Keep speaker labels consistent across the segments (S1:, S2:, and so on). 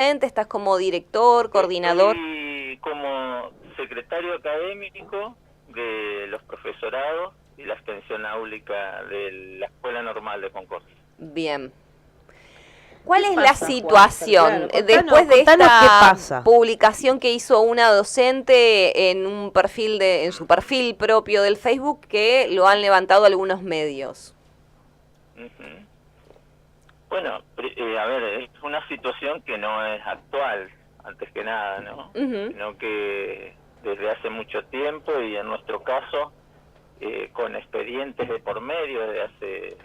S1: ¿Estás como director, coordinador?
S2: Estoy como secretario académico de los profesorados y la extensión áulica de la Escuela Normal de Concordia.
S1: Bien. ¿Cuál
S3: ¿Qué
S1: es la
S3: pasa, Juanfer?
S1: situación
S3: Claro,
S1: después de
S3: contanos qué
S1: esta
S3: pasa.
S1: publicación que hizo una docente en un perfil en su perfil propio del Facebook que lo han levantado algunos medios?
S2: Ujú. Bueno, a ver, es una situación que no es actual, antes que nada, ¿no?
S1: Ujú.
S2: Sino que desde hace mucho tiempo y en nuestro caso con expedientes de por medio de hace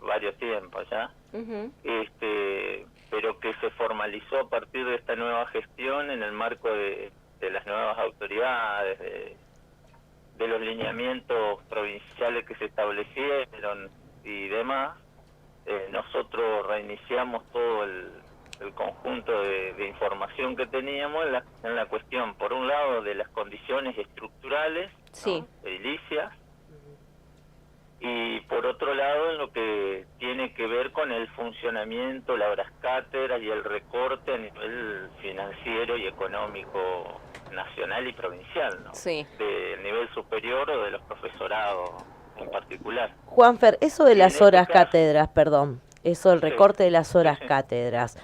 S2: varios tiempos ya,
S1: Ujú.
S2: pero que se formalizó a partir de esta nueva gestión en el marco de las nuevas autoridades, de los lineamientos provinciales que se establecieron y demás. Nosotros reiniciamos todo el conjunto de información que teníamos en la cuestión, por un lado, de las condiciones estructurales,
S1: Sí.
S2: ¿no?, edilicias, y por otro lado en lo que tiene que ver con el funcionamiento, las horas cátedras y el recorte a nivel financiero y económico nacional y provincial, ¿no?,
S1: Sí.
S2: del nivel superior o de los profesorados en particular.
S3: Juanfer, eso de
S2: Y en
S3: las
S2: este
S3: horas
S2: caso,
S3: cátedras, perdón, eso el
S2: sí,
S3: recorte de las
S2: sí,
S3: horas
S2: sí,
S3: cátedras,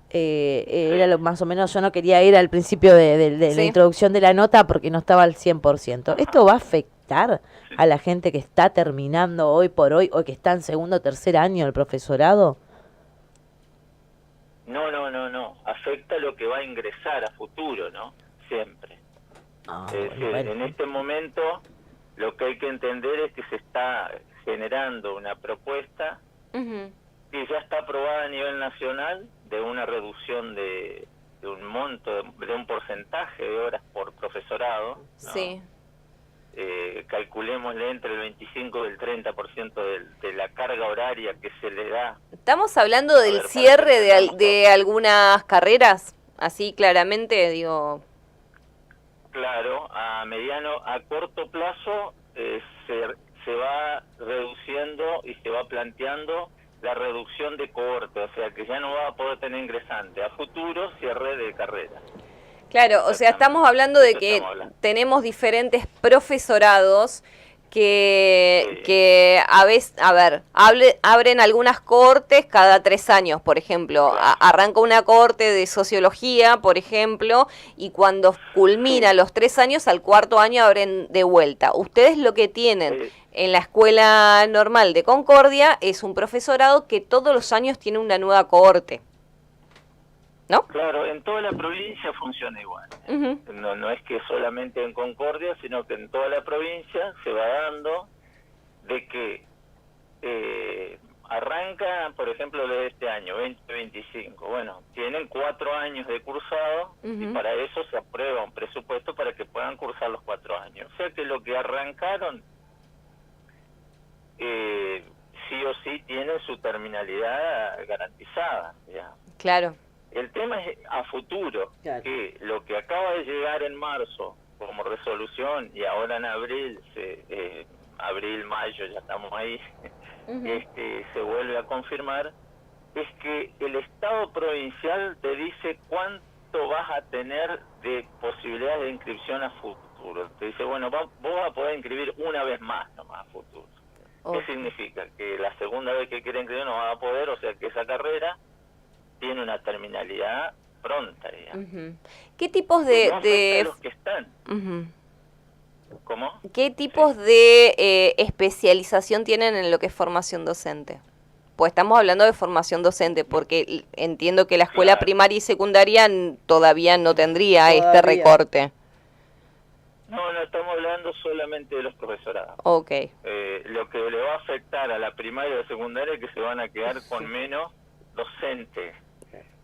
S3: era
S2: sí,
S3: lo más o menos, yo no quería ir al principio de la
S1: Sí.
S3: introducción de la nota porque no estaba al 100%.
S2: ajá,
S3: ¿Esto va a afectar
S2: sí.
S3: a la gente que está terminando hoy por hoy o que está en segundo o tercer año del profesorado?
S2: No, no, no, no. Afecta lo que va a ingresar a futuro, ¿no? Siempre.
S3: Ah,
S2: Es
S3: bueno,
S2: decir,
S3: bueno.
S2: en este momento lo que hay que entender es que se está generando una propuesta
S1: Ujú.
S2: que ya está aprobada a nivel nacional de una reducción de un monto, de un porcentaje de horas por profesorado, ¿no?
S1: Sí.
S2: Calculémosle entre el 25 y el 30% de la carga horaria que se le da.
S1: ¿Estamos hablando
S2: A
S1: del
S2: ver, para que
S1: cierre
S2: entendamos todo.
S1: de algunas carreras? Así claramente, digo.
S2: Claro, a corto plazo se va reduciendo y se va planteando la reducción de cohorte, o sea que ya no va a poder tener ingresante. A futuro, cierre de carrera.
S1: Claro, o sea,
S2: Exactamente.
S1: estamos hablando
S2: De
S1: de
S2: eso
S1: que
S2: estamos hablando.
S1: tenemos diferentes profesorados
S2: Sí,
S1: que a veces, a ver, abren algunas cohortes cada 3 años, por ejemplo.
S2: claro.
S1: Arranca una cohorte de sociología, por ejemplo, y cuando culmina
S2: Sí,
S1: los 3 años, al cuarto año abren de vuelta. Ustedes lo que tienen
S2: eh,
S1: en la Escuela Normal de Concordia es un profesorado que todos los años tiene una nueva cohorte, ¿no?
S2: claro, en toda la provincia funciona igual.
S1: Ujú.
S2: No, no es que solamente en Concordia, sino que en toda la provincia se va dando de que arranca, por ejemplo, de este año, 2025. Bueno, tienen 4 años de cursado y
S1: Ujú.
S2: para eso se aprueba un presupuesto para que puedan cursar los 4 años. O sea que lo que arrancaron, sí o sí tienen su terminalidad garantizada. Ya.
S1: Claro.
S2: El tema es a futuro,
S3: Claro.
S2: que lo que acaba de llegar en marzo como resolución y ahora en abril, abril, mayo, ya estamos ahí,
S1: Ujú.
S2: se vuelve a confirmar, es que el Estado provincial te dice cuánto vas a tener de posibilidades de inscripción a futuro. Te dice, bueno, vos vas a poder inscribir una vez más nomás a futuro. ¿Qué
S1: Ok.
S2: significa? Que la segunda vez que quiera inscribir no va a poder, o sea que esa carrera tiene una terminalidad pronta, digamos.
S1: Ujú. ¿Qué tipos
S2: Que no afecta a los que están.
S1: ujú.
S2: ¿Cómo?
S1: ¿Qué
S2: Sí.
S1: tipos de especialización tienen en lo que es formación docente? Pues estamos hablando de formación docente, porque entiendo que la escuela
S2: Claro.
S1: primaria y secundaria todavía no tendría este
S3: Todavía.
S1: recorte.
S2: No, no estamos hablando solamente de los profesorados.
S1: Ok.
S2: Lo que le va a afectar a la primaria y la secundaria es que se van a quedar con menos docentes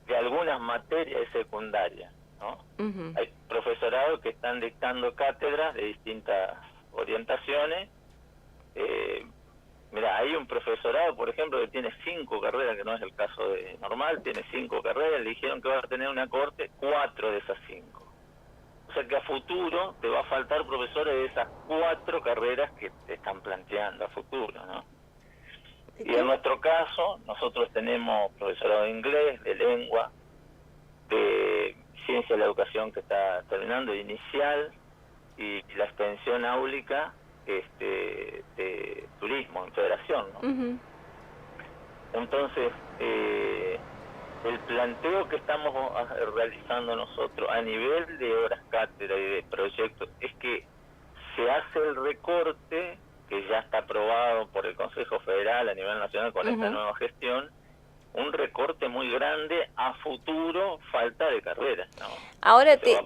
S2: de algunas materias de secundaria, ¿no?
S1: Ujú.
S2: Hay profesorados que están dictando cátedras de distintas orientaciones. Mira, hay un profesorado, por ejemplo, que tiene 5 carreras, que no es el caso de normal, tiene 5 carreras, le dijeron que va a tener una corte 4 de esas 5. O sea que a futuro te va a faltar profesores de esas 4 carreras que te están planteando a futuro, ¿no? Y en nuestro caso, nosotros tenemos profesorado de inglés, de lengua, ciencia de la educación que está terminando, inicial, y la extensión áulica de turismo, en federación, ¿no?
S1: Ujú.
S2: Entonces, el planteo que estamos realizando nosotros a nivel de horas cátedra y de proyectos es que se hace el recorte que ya está aprobado por el Consejo Federal a nivel nacional con esta nueva gestión, un recorte muy grande a futuro, falta de carreras, ¿no?
S1: Ahora
S2: Se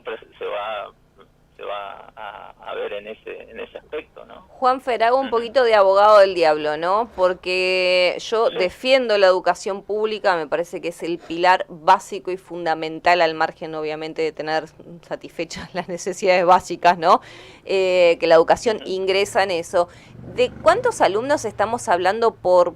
S2: va a ver en ese aspecto, ¿no?
S1: Juanfer, hago un poquito de abogado del diablo, ¿no? Porque yo defiendo la educación pública, me parece que es el pilar básico y fundamental, al margen, obviamente, de tener satisfechas las necesidades básicas, ¿no? Que la educación ingresa en eso. ¿De cuántos alumnos estamos hablando por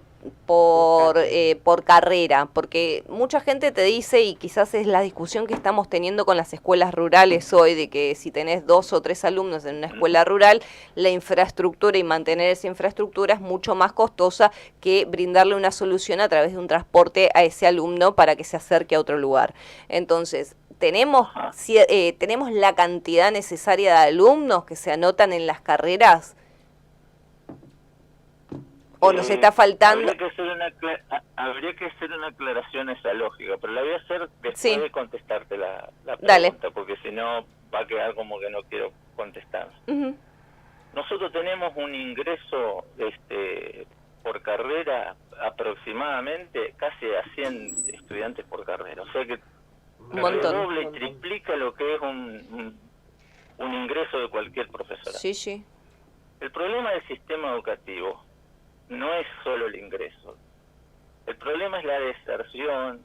S1: carrera? Porque mucha gente te dice, y quizás es la discusión que estamos teniendo con las escuelas rurales hoy, de que si tenés 2 o 3 alumnos en una escuela rural, la infraestructura y mantener esa infraestructura es mucho más costosa que brindarle una solución a través de un transporte a ese alumno para que se acerque a otro lugar. Entonces, ¿tenemos la cantidad necesaria de alumnos que se anotan en las carreras? ¿O nos está faltando?
S2: Habría que hacer una aclaración a esa lógica, pero la voy a hacer después de contestarte la pregunta.
S1: Dale.
S2: Porque si no va a quedar como que no quiero contestar. Nosotros tenemos un ingreso por carrera aproximadamente casi a 100 estudiantes por carrera, o sea que doble y triplica lo que es un ingreso de cualquier profesor.
S1: Sí.
S2: El problema del sistema educativo no es solo el ingreso. El problema es la deserción,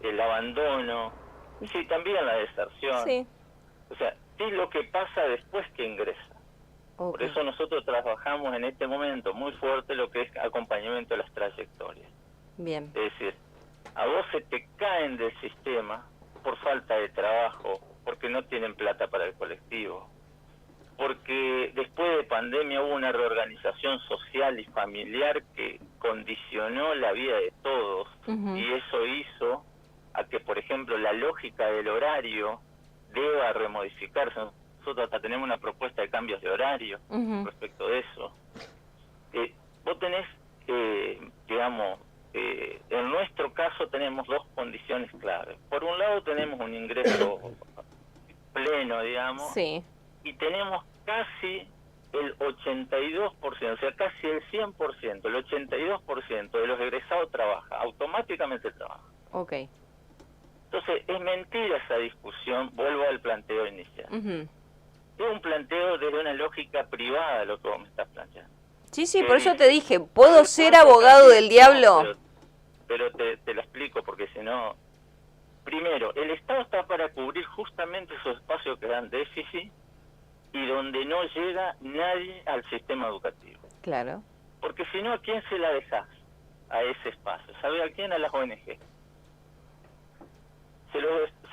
S2: el abandono, sí, también la deserción.
S1: Sí.
S2: O sea, es lo que pasa después que ingresa. Por eso nosotros trabajamos en este momento muy fuerte lo que es acompañamiento de las trayectorias.
S1: Bien.
S2: Es decir, a vos se te caen del sistema por falta de trabajo, porque no tienen plata para el colectivo, porque después de pandemia hubo una reorganización social y familiar que condicionó la vida de todos, y eso hizo a que, por ejemplo, la lógica del horario deba remodificarse. Nosotros hasta tenemos una propuesta de cambios de horario respecto de eso. Vos tenés, en nuestro caso tenemos 2 condiciones claves. Por un lado tenemos un ingreso pleno, digamos, y tenemos casi el 82%, o sea, casi el 100%, el 82% de los egresados trabaja, automáticamente trabaja. Entonces, es mentira esa discusión, vuelvo al planteo inicial. Es un planteo desde una lógica privada lo que vos me estás planteando.
S1: Sí, por eso te dije, ¿puedo ser abogado del diablo?
S2: No, pero te lo explico, porque si no... Primero, el Estado está para cubrir justamente esos espacios que dan déficit y donde no llega nadie al sistema educativo.
S1: Claro.
S2: Porque si no, ¿a quién se la dejás a ese espacio? ¿Sabe a quién? A las ONG. Se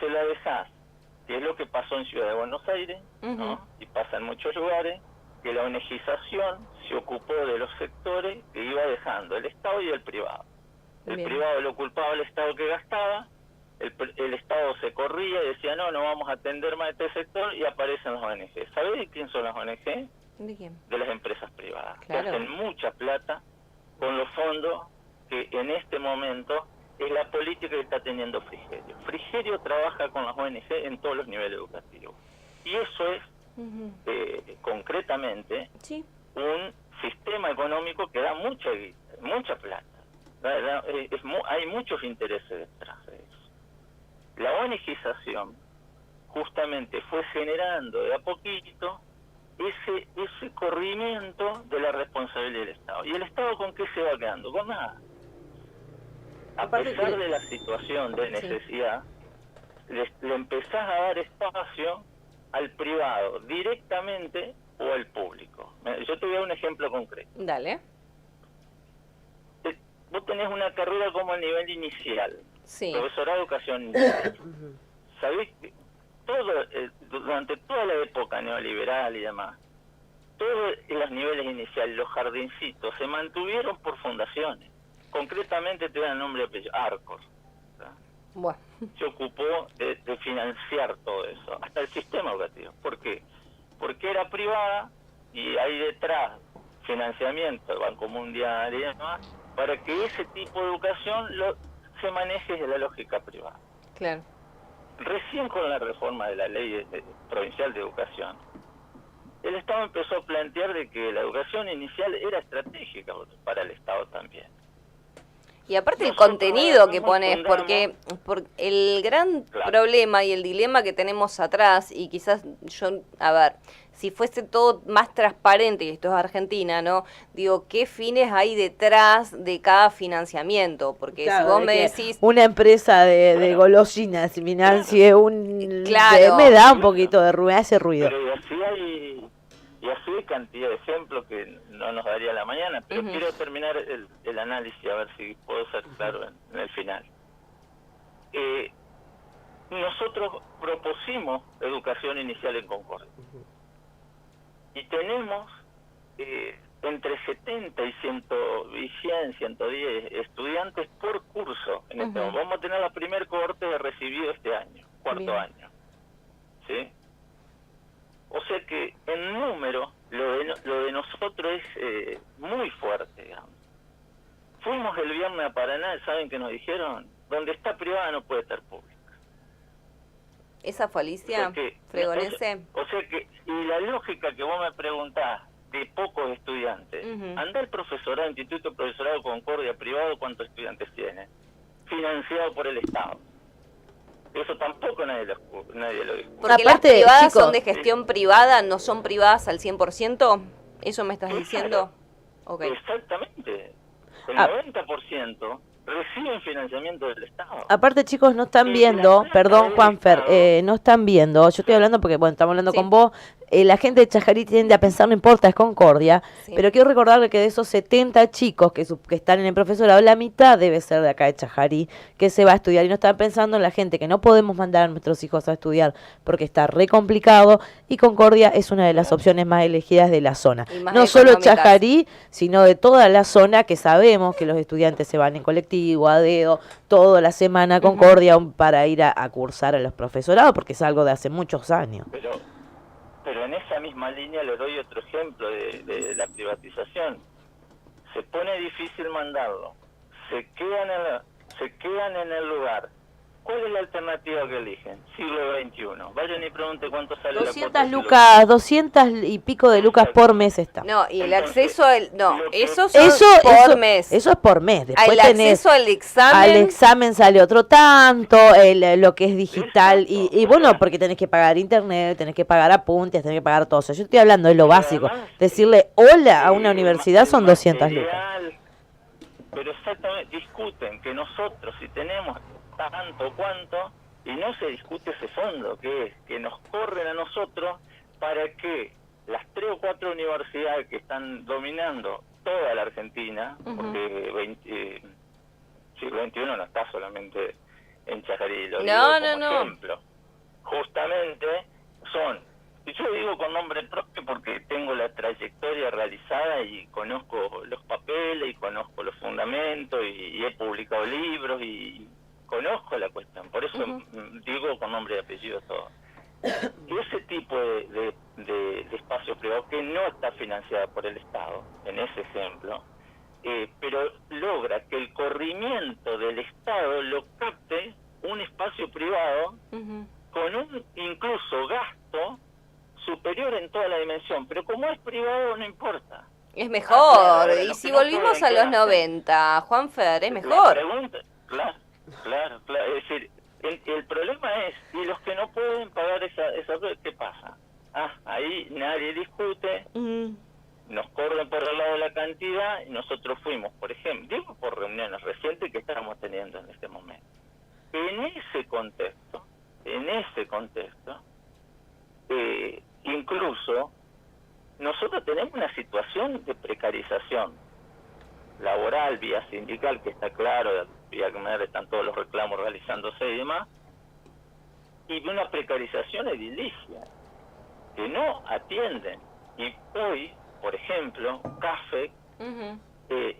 S2: la dejás, que es lo que pasó en Ciudad de Buenos Aires, ¿no? Y pasa en muchos lugares, que la ONGización se ocupó de los sectores que iba dejando el Estado y el privado. El privado lo culpaba al Estado que gastaba, el Estado se corría y decía, no vamos a atender más este sector, y aparecen las ONG. ¿Sabés de quién son las ONG?
S1: ¿De quién?
S2: De las empresas privadas,
S1: claro,
S2: que hacen mucha plata con los fondos que en este momento es la política que está teniendo Frigerio. Frigerio trabaja con las ONG en todos los niveles educativos. Y eso es, concretamente, un sistema económico que da mucha plata. Hay muchos intereses detrás de eso. La ONGización justamente fue generando de a poquito ese corrimiento de la responsabilidad del Estado. ¿Y el Estado con qué se va quedando? Con nada. A pesar de la situación de necesidad, le empezás a dar espacio al privado, directamente, o al público. Yo te voy a dar un ejemplo concreto.
S1: Dale.
S2: Vos tenés una carrera como el nivel inicial, profesorado de educación inicial. ¿Sabés que durante toda la época neoliberal y demás, todos los niveles iniciales, los jardincitos, se mantuvieron por fundaciones? Concretamente te dan nombre y apellido, Arcos.
S1: Bueno.
S2: se ocupó de financiar todo eso, hasta el sistema educativo. ¿Por qué? Porque era privada y hay detrás financiamiento del Banco Mundial y demás, para que ese tipo de educación se maneje desde la lógica privada.
S1: Claro.
S2: Recién con la reforma de la ley provincial de educación, el Estado empezó a plantear de que la educación inicial era estratégica para el Estado también.
S1: Y aparte el
S2: Nosotros
S1: contenido que
S2: agarramos,
S1: pones, porque el gran problema y el dilema que tenemos atrás, y quizás a ver, si fuese todo más transparente, y esto es Argentina, ¿no? Digo, ¿qué fines hay detrás de cada financiamiento? Porque
S3: Claro,
S1: si vos
S3: de
S1: me
S3: que
S1: decís...
S3: una empresa de golosinas financie un...
S1: Claro.
S3: me da un poquito de ruido, hace ruido.
S2: Pero y así hay cantidad de ejemplos que no nos daría la mañana, pero quiero terminar el análisis, a ver si puedo ser claro en el final. Nosotros propusimos educación inicial en Concordia. Y tenemos entre 70 y 100, 110 estudiantes por curso. En este momento. Vamos a tener la primer cohorte de recibido este año, cuarto año. ¿Sí? O sea que en número lo de nosotros es muy fuerte, digamos. Fuimos el viernes a Paraná, ¿saben qué nos dijeron? Donde está privada no puede estar pública.
S1: ¿Esa fue Alicia Fregonese?
S2: O sea que, y la lógica que vos me preguntás de pocos estudiantes, anda el profesorado, Instituto de Profesorado Concordia privado, ¿cuántos estudiantes tiene? Financiado por el Estado. Eso tampoco nadie lo discute.
S1: Porque las privadas son de gestión privada, no son privadas al 100%, ¿eso me estás diciendo? Okay.
S2: Exactamente. El 90% reciben financiamiento del Estado.
S3: Aparte, chicos, no están viendo, perdón, Juanfer, no están viendo, yo estoy hablando porque, bueno, estamos hablando con vos, la gente de Chajarí tiende a pensar, no importa, es Concordia, pero quiero recordarle que de esos 70 chicos que están en el profesorado, la mitad debe ser de acá de Chajarí, que se va a estudiar, y no están pensando en la gente que no podemos mandar a nuestros hijos a estudiar porque está re complicado, y Concordia es una de las opciones más elegidas de la zona. No solo Chajarí, sino de toda la zona, que sabemos que los estudiantes se van en colectivo, a dedo, toda la semana a Concordia para ir a cursar a los profesorados, porque es algo de hace muchos años.
S2: Pero en esa misma línea le doy otro ejemplo de la privatización. Se pone difícil mandarlo, se quedan en el lugar. ¿Cuál es la alternativa que eligen? Siglo XXI. Vayan y pregunten cuánto sale
S3: 200 lucas, 200 y pico de lucas por mes está.
S1: No, y el acceso al... No, eso por mes.
S3: Eso es por mes. Después
S1: el acceso al examen...
S3: Al examen sale otro tanto, lo que es digital, y bueno, porque tenés que pagar internet, tenés que pagar apuntes, tenés que pagar todo eso. Yo estoy hablando de lo básico. Decirle hola a una universidad son 200 lucas.
S2: Pero exactamente, discuten que nosotros, si tenemos tanto cuánto, y no se discute ese fondo, que es que nos corren a nosotros para que las 3 o 4 universidades que están dominando toda la Argentina, porque siglo XXI no está solamente en Chajarí, lo digo como ejemplo, justamente son, y yo digo con nombre propio porque tengo la trayectoria realizada y conozco los papeles y conozco los fundamentos y he publicado libros y conozco la cuestión, por eso digo con nombre y apellido todo. Y ese tipo de espacio privado que no está financiado por el Estado, en ese ejemplo, pero logra que el corrimiento del Estado lo capte un espacio privado con un incluso gasto superior en toda la dimensión, pero como es privado no importa.
S1: Es mejor, y si volvimos a los 90, Juanfer, es mejor.
S2: Claro, es decir, el problema es, y los que no pueden pagar esa ¿qué pasa? Ahí nadie discute, nos corren por el lado de la cantidad, y nosotros fuimos, por ejemplo, digo por reuniones recientes que estamos teniendo en este momento. En ese contexto, incluso nosotros tenemos una situación de precarización laboral, vía sindical, que está claro, vía que están todos los reclamos realizándose y demás, y una precarización edilicia, que no atienden. Y hoy, por ejemplo, CAFE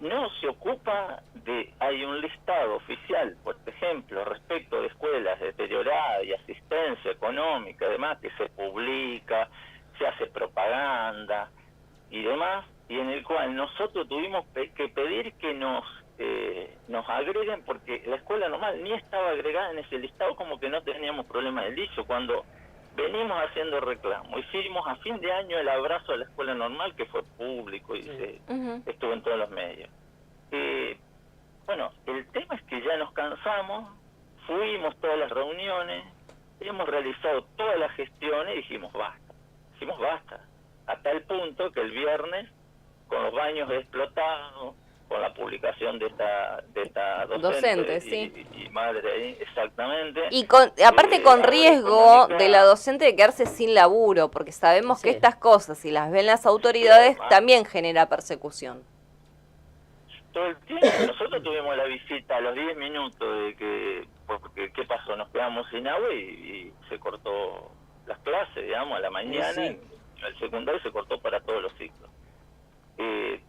S2: no se ocupa de, hay un listado oficial, por ejemplo, respecto de escuelas deterioradas y asistencia económica, además, que se publica, se hace propaganda y demás, y en el cual nosotros tuvimos que pedir que nos agreguen, porque la escuela normal ni estaba agregada en ese listado, como que no teníamos problema del dicho. Cuando venimos haciendo reclamo, hicimos a fin de año el abrazo a la escuela normal, que fue público y estuvo en todos los medios. Bueno, el tema es que ya nos cansamos, fuimos todas las reuniones, hemos realizado todas las gestiones y dijimos basta, a tal punto que el viernes, con los baños explotados, con la publicación de esta docente
S1: sí.
S2: y madre, exactamente.
S1: Y aparte con riesgo de la docente de quedarse sin laburo, porque sabemos que estas cosas, si las ven las autoridades, también genera persecución.
S2: Todo el tiempo. Nosotros tuvimos la visita a los 10 minutos de que, porque ¿qué pasó? Nos quedamos sin agua y se cortó las clases, digamos, a la mañana, y el secundario se cortó para todos los ciclos.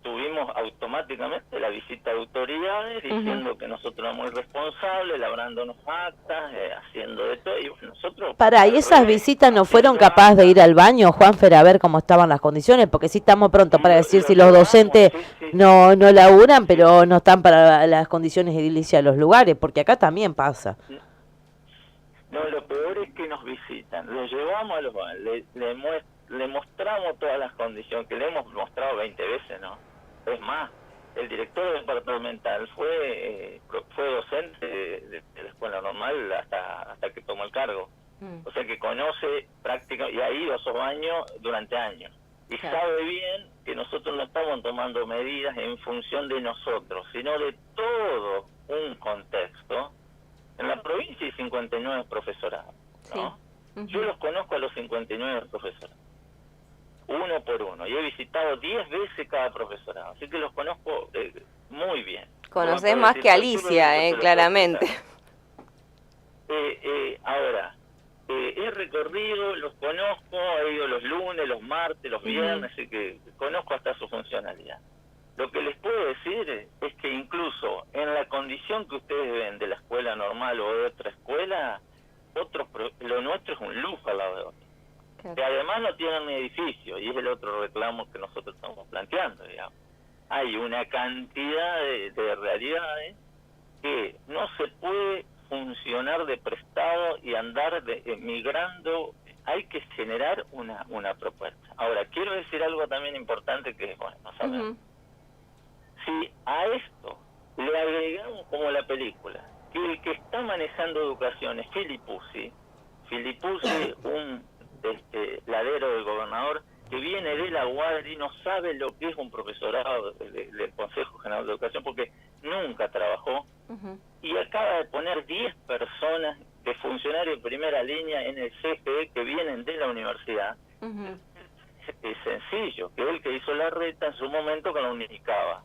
S2: Tuvimos automáticamente la visita de autoridades diciendo que nosotros éramos irresponsables, labrándonos actas, haciendo de todo, y nosotros...
S3: ¿Y esas visitas no fueron capaces de ir al baño, Juanfer, a ver cómo estaban las condiciones? Porque sí estamos pronto para decir si los docentes no laburan, pero no están para las condiciones edilicias de los lugares, porque acá también pasa.
S2: No, lo peor es que nos visitan, los llevamos a los baños, le mostramos todas las condiciones, que le hemos mostrado 20 veces, ¿no? Es más, el director departamental fue docente de la escuela normal hasta que tomó el cargo. O sea que conoce prácticamente, y ha ido a esos baños durante años. Y sabe bien que nosotros no estamos tomando medidas en función de nosotros, sino de todo un contexto. En la provincia hay 59 profesorados, ¿no? Yo los conozco a los 59 profesorados, uno por uno, y he visitado 10 veces cada profesorado, así que los conozco muy bien.
S1: Conocés más que Alicia, claramente.
S2: Ahora, he recorrido, los conozco, he ido los lunes, los martes, los viernes, así que conozco hasta su funcionalidad. Lo que les puedo decir es que incluso en la condición que ustedes ven de la escuela normal o de otra escuela, lo nuestro es un lujo al lado de otro. Que además no tienen ni edificio, y es el otro reclamo que nosotros estamos planteando, digamos. Hay una cantidad de realidades que no se puede funcionar de prestado y andar migrando. Hay que generar una propuesta. Ahora, quiero decir algo también importante que, bueno, no sabemos. Si a esto le agregamos, como la película, que el que está manejando educación es Filipuzzi, un ladero del gobernador, que viene de la UADR y no sabe lo que es un profesorado del Consejo General de Educación, porque nunca trabajó, y acaba de poner 10 personas de funcionarios de primera línea en el CFE que vienen de la universidad. Es sencillo, que es el que hizo la reta en su momento con la Unicaba.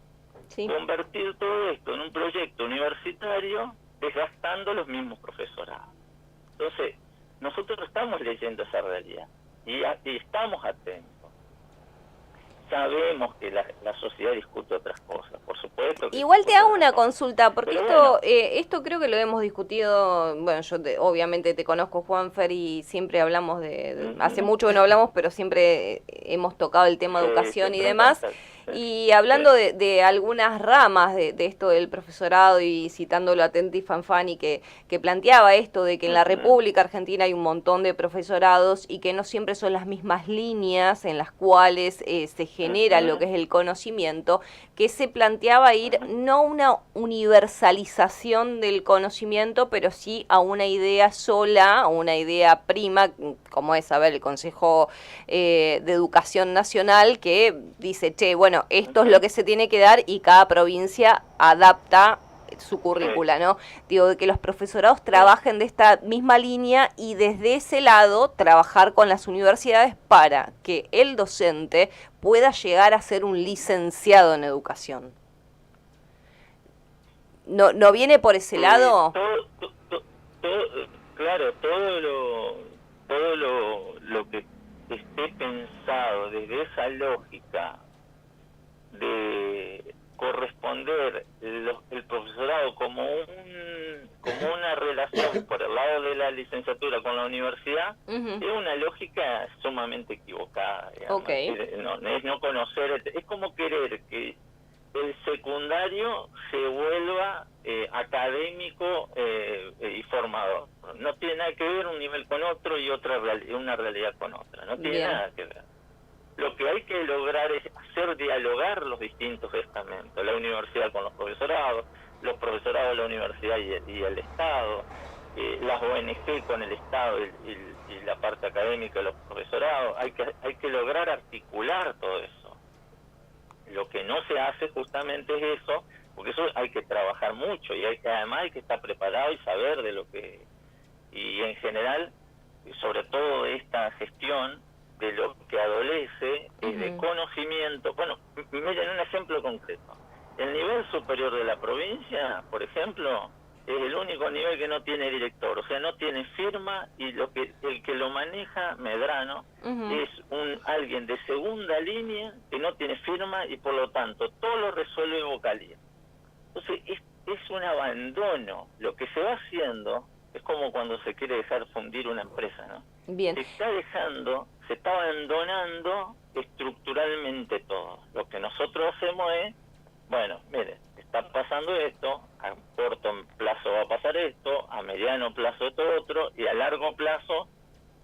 S2: Convertir todo esto en un proyecto universitario desgastando los mismos profesorados. Entonces, nosotros estamos leyendo esa realidad y estamos atentos. Sabemos que la sociedad discute otras cosas, por supuesto.
S1: Igual te hago una consulta, porque esto creo que lo hemos discutido. Bueno, yo obviamente te conozco, Juanfer, y siempre hablamos hace mucho que no hablamos, pero siempre hemos tocado el tema de educación y demás. Y hablando de algunas ramas de esto del profesorado, y citándolo a Tenti Fanfani, que planteaba esto de que en la República Argentina hay un montón de profesorados y que no siempre son las mismas líneas en las cuales se genera lo que es el conocimiento, que se planteaba ir no a una universalización del conocimiento, pero sí a una idea sola, a una idea prima, como es, el Consejo de Educación Nacional, que dice, bueno, esto es lo que se tiene que dar, y cada provincia adapta su currícula, ¿no? Digo, de que los profesorados trabajen de esta misma línea, y desde ese lado trabajar con las universidades para que el docente pueda llegar a ser un licenciado en educación. ¿No viene por ese lado?
S2: Claro, todo lo que esté pensado desde esa lógica de corresponder el profesorado como una relación por el lado de la licenciatura con la universidad, es una lógica sumamente equivocada, digamos. Es no conocer, es como querer que el secundario se vuelva académico y formador. No tiene nada que ver un nivel con otro y una realidad con otra, no tiene nada que ver. Lo que hay que lograr es hacer dialogar los distintos estamentos, la universidad con los profesorados de la universidad y el Estado, las ONG con el Estado y la parte académica de los profesorados. Hay que lograr articular todo eso. Lo que no se hace justamente es eso, porque eso hay que trabajar mucho y además hay que estar preparado y saber de lo que... Y en general, sobre todo esta gestión, de lo que adolece de conocimiento. Bueno, miren un ejemplo concreto. El nivel superior de la provincia, por ejemplo, es el único nivel que no tiene director, o sea, no tiene firma, y el que lo maneja, Medrano, es alguien de segunda línea que no tiene firma y por lo tanto todo lo resuelve vocalía. Entonces es un abandono. Lo que se va haciendo es como cuando se quiere dejar fundir una empresa, ¿no?
S1: Bien.
S2: Se está abandonando estructuralmente todo. Lo que nosotros hacemos es, bueno, mire, está pasando esto, a corto plazo va a pasar esto, a mediano plazo esto otro, y a largo plazo,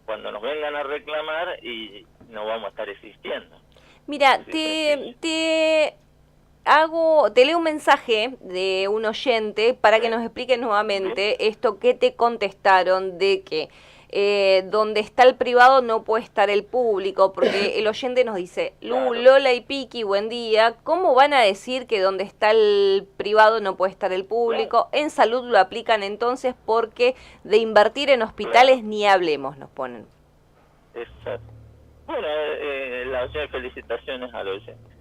S2: cuando nos vengan a reclamar, y no vamos a estar existiendo.
S1: Mira, te leo un mensaje de un oyente para que nos explique nuevamente esto que te contestaron de que donde está el privado no puede estar el público, porque el oyente nos dice, Lola y Piki, buen día, ¿cómo van a decir que donde está el privado no puede estar el público? En salud lo aplican entonces, porque de invertir en hospitales ni hablemos, nos ponen.
S2: Exacto. Bueno, felicitaciones al oyente.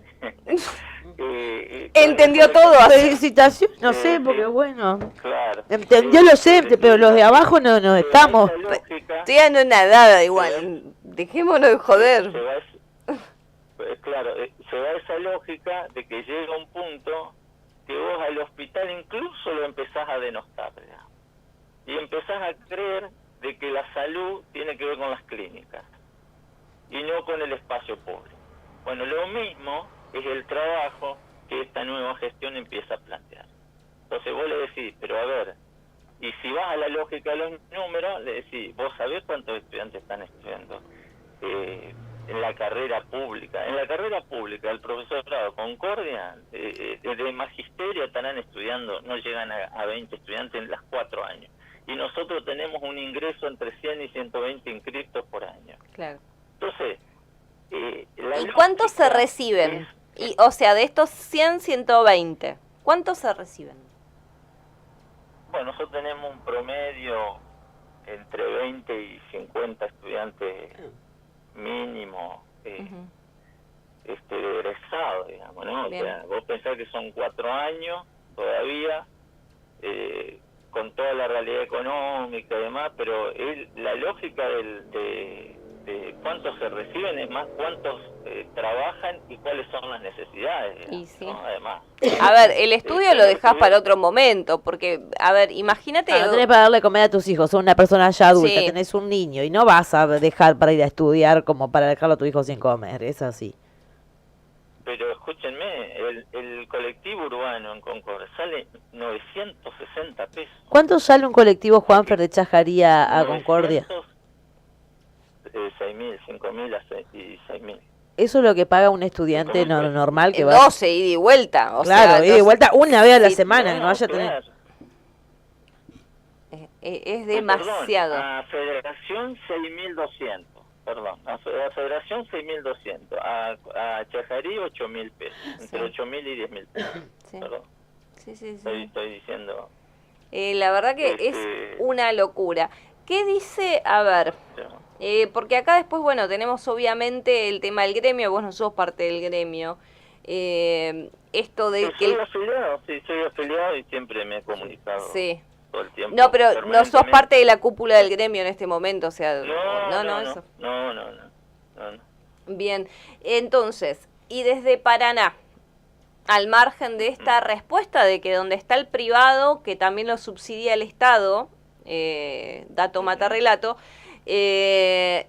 S1: Entendió todo.
S3: Felicitaciones, no sé, porque bueno.
S2: Claro.
S3: Entendió el oyente, pero los de abajo no estamos.
S1: Estoy anonadada igual. Dejémonos de joder.
S2: Se da esa lógica de que llega un punto que vos al hospital incluso lo empezás a denostar, ¿verdad? Y empezás a creer de que la salud tiene que ver con las clínicas y no con el espacio público. Bueno, lo mismo es el trabajo que esta nueva gestión empieza a plantear. Entonces vos le decís, pero a ver, y si vas a la lógica de los números, le decís, vos sabés cuántos estudiantes están estudiando en la carrera pública. En la carrera pública, el profesorado Concordia, de magisterio estarán estudiando, no llegan a 20 estudiantes en los 4 años. Y nosotros tenemos un ingreso entre 100 y 120 inscriptos por año.
S1: Claro.
S2: Entonces,
S1: ¿y cuántos se reciben? O sea, de estos 100, 120, ¿cuántos se reciben?
S2: Bueno, nosotros tenemos un promedio entre 20 y 50 estudiantes mínimo egresados, digamos, ¿no?
S1: Bien.
S2: O sea, vos pensás que son 4 años todavía, con toda la realidad económica y demás, pero la lógica de cuántos se reciben es más cuántos trabajan y cuáles son las necesidades, digamos,
S1: y sí.
S2: ¿no? Además,
S1: a ver, el estudio lo dejás para otro momento, porque, a ver, imagínate...
S3: No tenés para darle comer a tus hijos, sos una persona ya adulta, tenés un niño y no vas a dejar para ir a estudiar como para dejarlo a tu hijo sin comer, es así.
S2: Pero escúchenme, el colectivo urbano en Concordia sale 960 pesos.
S3: ¿Cuánto sale un colectivo, Juanfer, de Chajaría a Concordia?
S2: 6.000, 5.000 y 6.000.
S3: Eso es lo que paga un estudiante normal que va...
S1: 12, ida y vuelta.
S3: Claro, ida y vuelta una vez a la semana, no vaya a tener...
S1: Es demasiado.
S2: Perdón, a Federación 6.200, perdón. A Federación 6.200. A Chajarí 8.000 pesos. Entre 8.000 y 10.000 pesos.
S1: Sí.
S2: Perdón.
S1: Sí.
S2: Estoy diciendo...
S1: la verdad que es una locura. ¿Qué dice? A ver... porque acá después, bueno, tenemos obviamente el tema del gremio, vos no sos parte del gremio. Esto de que...
S2: soy afiliado y siempre me he comunicado todo el tiempo.
S1: No, pero no sos parte de la cúpula del gremio en este momento, o sea...
S2: No.
S1: Bien, entonces, y desde Paraná, al margen de esta respuesta de que donde está el privado, que también lo subsidia el Estado, dato mata relato, ¿qué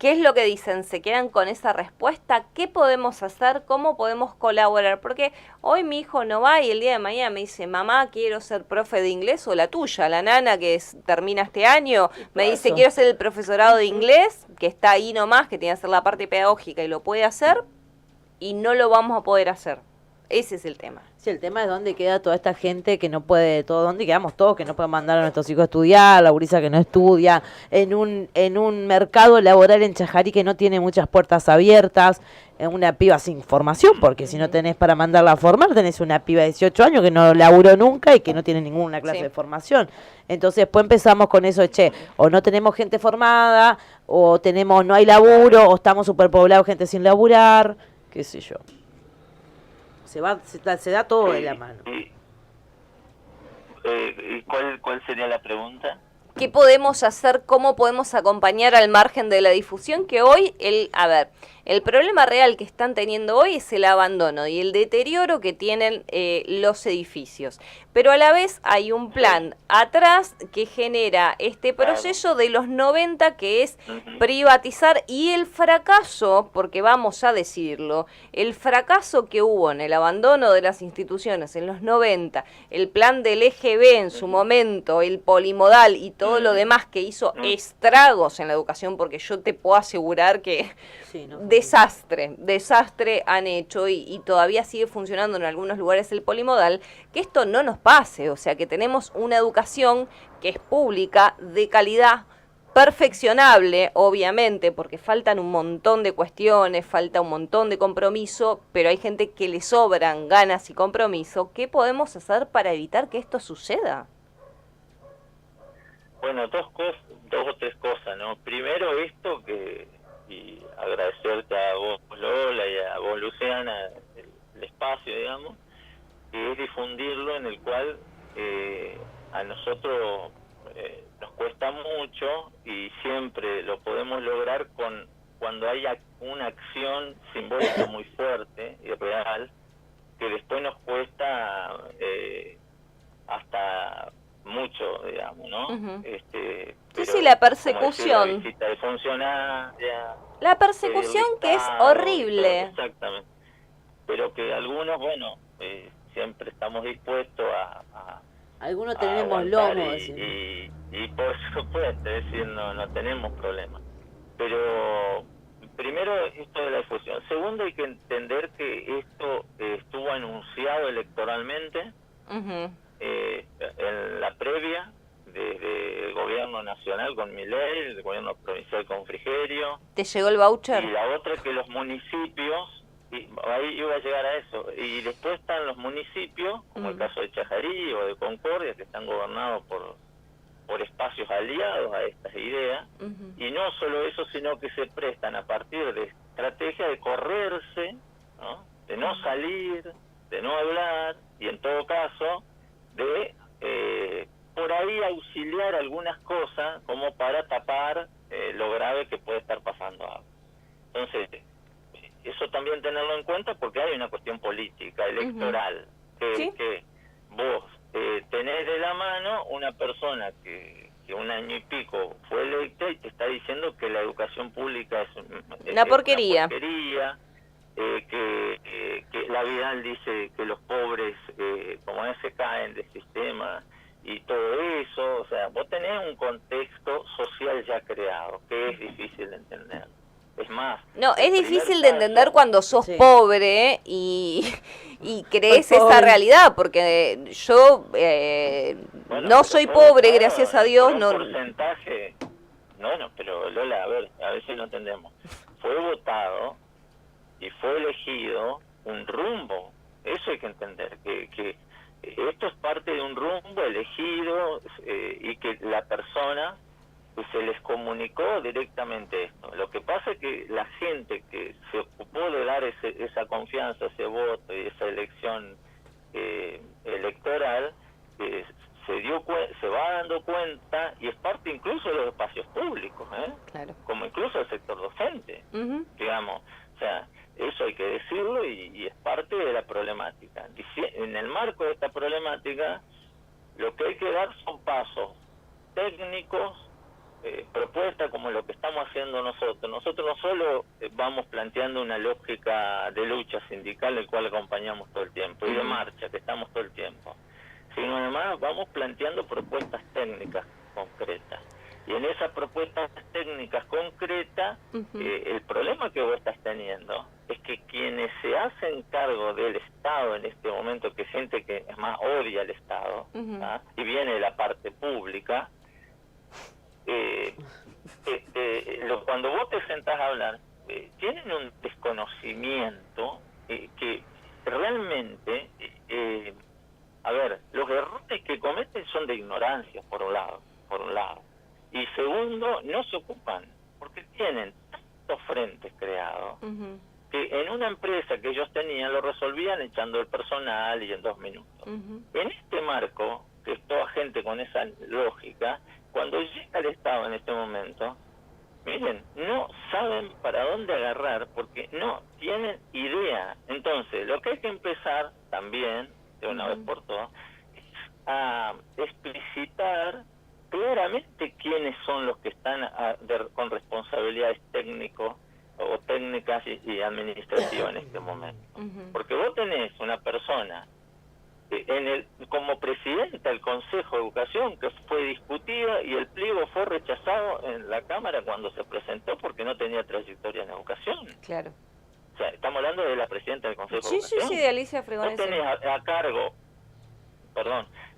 S1: es lo que dicen? ¿Se quedan con esa respuesta? ¿Qué podemos hacer? ¿Cómo podemos colaborar? Porque hoy mi hijo no va y el día de mañana me dice, mamá, quiero ser profe de inglés, o la tuya, la nana que termina este año, me dice, quiero ser el profesorado de inglés, que está ahí nomás, que tiene que hacer la parte pedagógica y lo puede hacer, y no lo vamos a poder hacer. Ese es el tema.
S3: Sí, el tema es dónde queda toda esta gente que no puede, dónde quedamos todos que no pueden mandar a nuestros hijos a estudiar, la gurisa que no estudia, en un mercado laboral en Chajarí que no tiene muchas puertas abiertas, en una piba sin formación, porque si no tenés para mandarla a formar, tenés una piba de 18 años que no laburó nunca y que no tiene ninguna clase de formación. Entonces después empezamos con eso de, o no tenemos gente formada, o no hay laburo, o estamos superpoblados, gente sin laburar, qué sé yo. Se da todo de la mano.
S2: ¿Y cuál sería la pregunta?
S1: ¿Qué podemos hacer? ¿Cómo podemos acompañar al margen de la difusión? Que hoy, el problema real que están teniendo hoy es el abandono y el deterioro que tienen los edificios. Pero a la vez hay un plan atrás que genera este proceso de los 90, que es privatizar, y el fracaso, porque vamos a decirlo, el fracaso que hubo en el abandono de las instituciones en los 90, el plan del EGB en su momento, el polimodal y todo lo demás que hizo estragos en la educación, porque yo te puedo asegurar que desastre han hecho y todavía sigue funcionando en algunos lugares el polimodal, que esto no nos pase, o sea que tenemos una educación que es pública, de calidad, perfeccionable, obviamente, porque faltan un montón de cuestiones, falta un montón de compromiso, pero hay gente que le sobran ganas y compromiso. ¿Qué podemos hacer para evitar que esto suceda?
S2: Bueno, dos o tres cosas, ¿no? Primero esto y agradecerte a vos, Lola, y a vos, Luciana, el espacio, digamos, que es difundirlo, en el cual a nosotros nos cuesta mucho y siempre lo podemos lograr cuando hay una acción simbólica muy fuerte y real, que después nos cuesta hasta mucho, digamos, ¿no?
S1: Sí, la persecución.
S2: La visita de funcionaria.
S1: La persecución que es horrible.
S2: Exactamente. Pero que algunos, bueno, siempre estamos dispuestos a
S3: algunos tenemos lomo.
S2: Y por supuesto, es decir, no tenemos problema. Pero primero, esto de la difusión. Segundo, hay que entender que esto estuvo anunciado electoralmente. En la previa, desde el gobierno nacional con Milei, el gobierno provincial con Frigerio.
S1: ¿Te llegó el voucher?
S2: Y la otra es que los municipios, y ahí iba a llegar a eso, y después están los municipios, como el caso de Chajarí o de Concordia, que están gobernados por espacios aliados a estas ideas, y no solo eso, sino que se prestan a partir de estrategias de correrse, ¿no? De no salir, de no hablar, y en todo caso de por ahí auxiliar algunas cosas como para tapar lo grave que puede estar pasando ahora. Entonces, eso también tenerlo en cuenta, porque hay una cuestión política, electoral, que vos tenés de la mano una persona que un año y pico fue electa y te está diciendo que la educación pública es
S1: una porquería.
S2: Que la Vidal dice que los pobres, como se caen del sistema y todo eso. O sea, vos tenés un contexto social ya creado, que es difícil de entender. Es más...
S1: No, es difícil de entender cuando sos pobre y crees esa realidad, porque yo no soy pobre, gracias a Dios.
S2: No. Porcentaje... No, pero Lola, a ver si lo entendemos. Fue votado y fue elegido un rumbo. Eso hay que entender, que esto es parte de un rumbo elegido y que la persona se les comunicó directamente esto. Lo que pasa es que la gente que se ocupó de dar esa confianza, ese voto y esa elección electoral, se va dando cuenta, y es parte incluso de los espacios públicos,
S1: claro,
S2: como incluso el sector docente, digamos. O sea, eso hay que decirlo y es parte de la problemática. técnicos, propuestas como lo que estamos haciendo nosotros. Nosotros no solo vamos planteando una lógica de lucha sindical, el cual acompañamos todo el tiempo, y de marcha, que estamos todo el tiempo, sino además vamos planteando propuestas técnicas concretas. Y en esas propuestas técnicas concretas, el problema que vos estás teniendo es que quienes se hacen cargo del Estado en este momento, que gente que es más odia al Estado, y viene de la parte pública, cuando vos te sentás a hablar, tienen un desconocimiento que realmente, a ver, los errores que cometen son de ignorancia, por un lado. Y segundo, no se ocupan, porque tienen tantos frentes creados, que en una empresa que ellos tenían lo resolvían echando el personal y en 2 minutos. En este marco, que es toda gente con esa lógica, cuando llega el Estado en este momento, miren, no saben para dónde agarrar porque no tienen idea. Entonces, lo que hay que empezar también, de una vez por todas, es a explicitar claramente quiénes son los que están con responsabilidades técnicas y administrativas en este momento. Porque vos tenés una persona como presidenta del Consejo de Educación que fue discutida y el pliego fue rechazado en la Cámara cuando se presentó porque no tenía trayectoria en educación.
S1: Claro.
S2: O sea, estamos hablando de la presidenta del Consejo de Educación.
S1: Sí, de Alicia Fregones.
S2: Vos tenés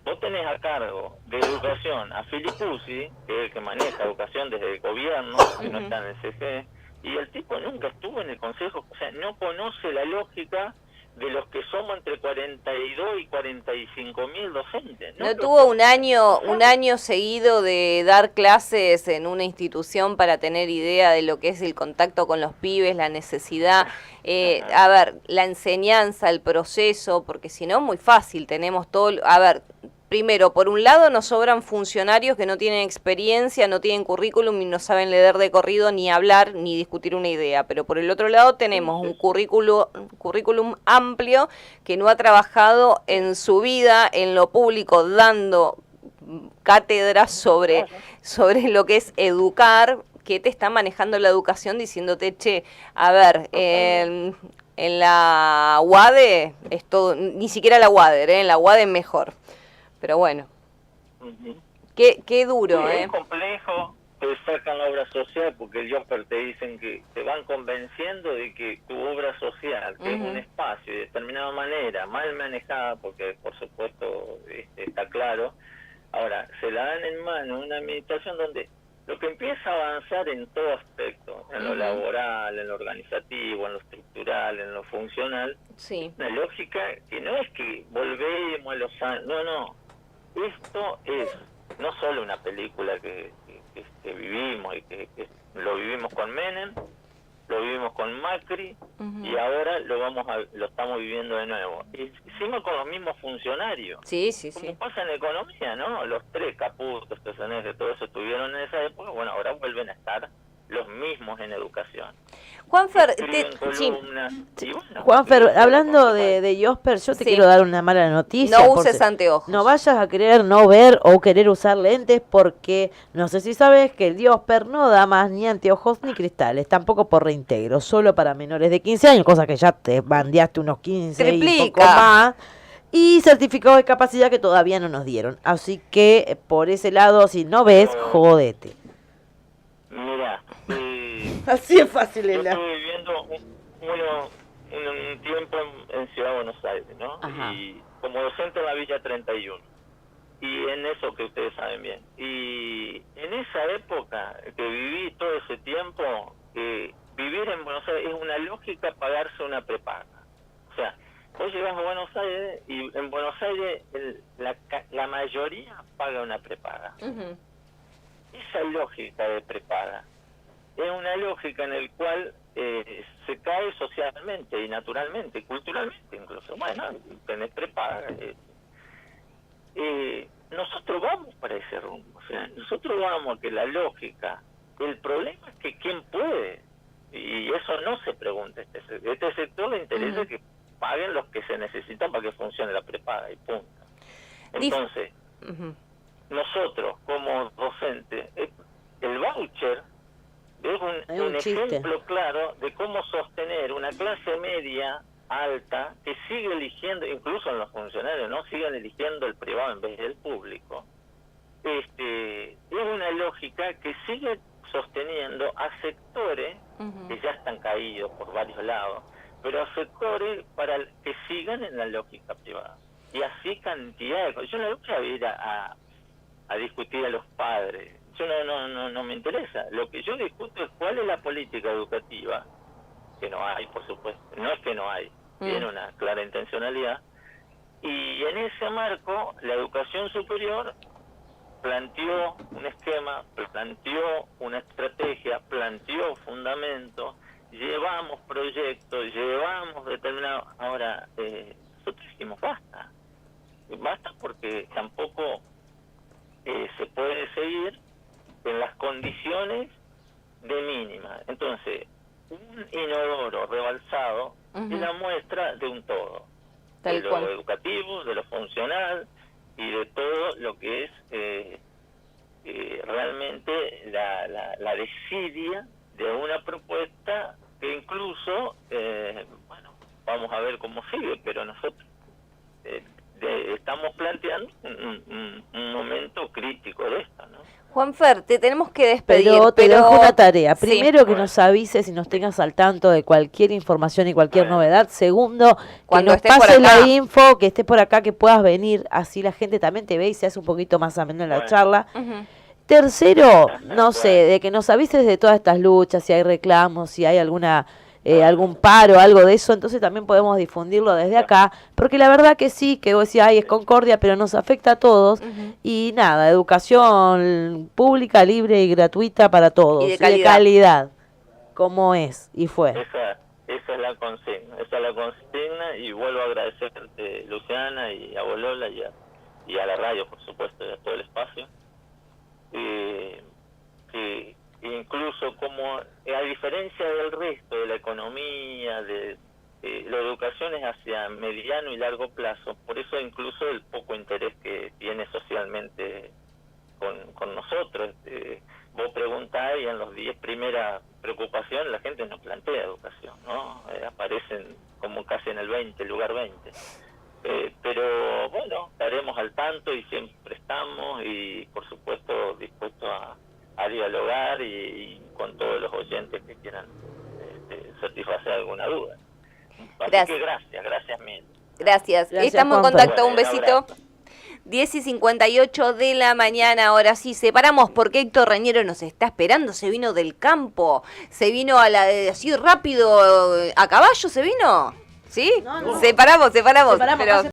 S2: vos tenés a cargo de educación a Filipuzzi, que es el que maneja educación desde el gobierno, que no está en el CG, y el tipo nunca estuvo en el Consejo, o sea, no conoce la lógica de los que somos entre 42 y 45 mil docentes.
S1: ¿No tuvo un año seguido de dar clases en una institución para tener idea de lo que es el contacto con los pibes, la necesidad, a ver, la enseñanza, el proceso? Porque si no, muy fácil, tenemos todo, a ver, primero, por un lado nos sobran funcionarios que no tienen experiencia, no tienen currículum y no saben leer de corrido, ni hablar, ni discutir una idea. Pero por el otro lado tenemos un currículum amplio que no ha trabajado en su vida en lo público, dando cátedras sobre lo que es educar, que te está manejando la educación diciéndote, che, a ver, en la UADE es todo, ni siquiera la UADE, en la UADE es mejor. Pero bueno, qué duro,
S2: Es complejo, te sacan la obra social porque el Josper te dicen que te van convenciendo de que tu obra social, que es un espacio de determinada manera, mal manejada, porque por supuesto está claro, ahora se la dan en mano una administración donde lo que empieza a avanzar en todo aspecto, en lo laboral, en lo organizativo, en lo estructural, en lo funcional, una lógica que no es que volvemos a los años, no. Esto es no solo una película que vivimos y que lo vivimos con Menem, lo vivimos con Macri y ahora lo estamos viviendo de nuevo. Y encima con los mismos funcionarios. Como pasa en economía, ¿no? Los 3 Caputos, que todo eso estuvieron en esa época, bueno, ahora vuelven a estar los mismos en educación.
S1: Juanfer,
S3: Juanfer, hablando de Josper, yo te quiero dar una mala noticia.
S1: No uses anteojos.
S3: No vayas a querer no ver o querer usar lentes porque no sé si sabes que el Josper no da más ni anteojos ni cristales, tampoco por reintegro, solo para menores de 15 años, cosa que ya te bandeaste unos 15 y poco más. Y certificado de capacidad que todavía no nos dieron. Así que por ese lado, si no ves, jodete.
S2: Mira,
S3: así es fácil.
S2: Yo estuve viviendo un tiempo en Ciudad de Buenos Aires, ¿no? Y como docente en la Villa 31. Y en eso que ustedes saben bien. Y en esa época que viví todo ese tiempo, vivir en Buenos Aires es una lógica pagarse una prepaga. O sea, vos llegás a Buenos Aires y en Buenos Aires la mayoría paga una prepaga. Esa lógica de prepaga es una lógica en la cual se cae socialmente y naturalmente, culturalmente incluso. Bueno, tenés prepaga. Nosotros vamos para ese rumbo. O sea, nosotros vamos a que la lógica, el problema es que quién puede, y eso no se pregunta. Este sector le interesa que paguen los que se necesitan para que funcione la prepaga y punto. Entonces, nosotros como docentes ejemplo claro de cómo sostener una clase media alta que sigue eligiendo, incluso en los funcionarios, ¿no? Siguen eligiendo el privado en vez del público. Es una lógica que sigue sosteniendo a sectores que ya están caídos por varios lados, pero a sectores para que sigan en la lógica privada. Y así cantidad de cosas. Yo no voy a ir a discutir a los padres. Yo no me interesa. Lo que yo discuto es cuál es la política educativa, que no hay, por supuesto. No es que no hay, tiene una clara intencionalidad. Y en ese marco, la educación superior planteó un esquema, planteó una estrategia, planteó fundamentos, llevamos proyectos, llevamos determinados... Ahora, nosotros dijimos basta porque tampoco se puede seguir en las condiciones de mínima. Entonces, un inodoro rebalsado es la muestra de un todo, de lo educativo, de lo funcional y de todo lo que es realmente la desidia de una propuesta que incluso, bueno, vamos a ver cómo sigue, pero nosotros estamos planteando un momento crítico de esto, ¿no?
S1: Juanfer, te tenemos que despedir.
S3: Pero te dejo una tarea. Primero, que nos avises y nos tengas al tanto de cualquier información y cualquier novedad. Segundo, que nos pases la info, que estés por acá, que puedas venir. Así la gente también te ve y se hace un poquito más ameno en la charla. Tercero, no sé, de que nos avises de todas estas luchas, si hay reclamos, si hay algún paro, algo de eso, entonces también podemos difundirlo desde acá, porque la verdad que sí, que vos decís, es Concordia, pero nos afecta a todos, y nada, educación pública, libre y gratuita para todos, y de calidad, como es, y fue.
S2: Esa es la consigna, y vuelvo a agradecerte, Luciana, y a Bolola, y a la radio, por supuesto, y a todo el espacio, que incluso como a diferencia del resto de la economía, la educación es hacia mediano y largo plazo, por eso incluso el poco interés que tiene socialmente con nosotros. Vos preguntás y en los 10 primeras preocupaciones la gente no plantea educación, ¿no? Aparecen como casi en el 20, lugar 20. Pero bueno, estaremos al tanto y siempre estamos, y por supuesto dispuestos a dialogar y con todos los oyentes que quieran satisfacer alguna duda. Así que gracias mil.
S1: Gracias. Estamos en contacto, un besito. 10:58 de la mañana, ahora sí, separamos porque Héctor Reñero nos está esperando, se vino del campo, se vino así rápido, a caballo se vino, ¿sí? No. Separamos. Pero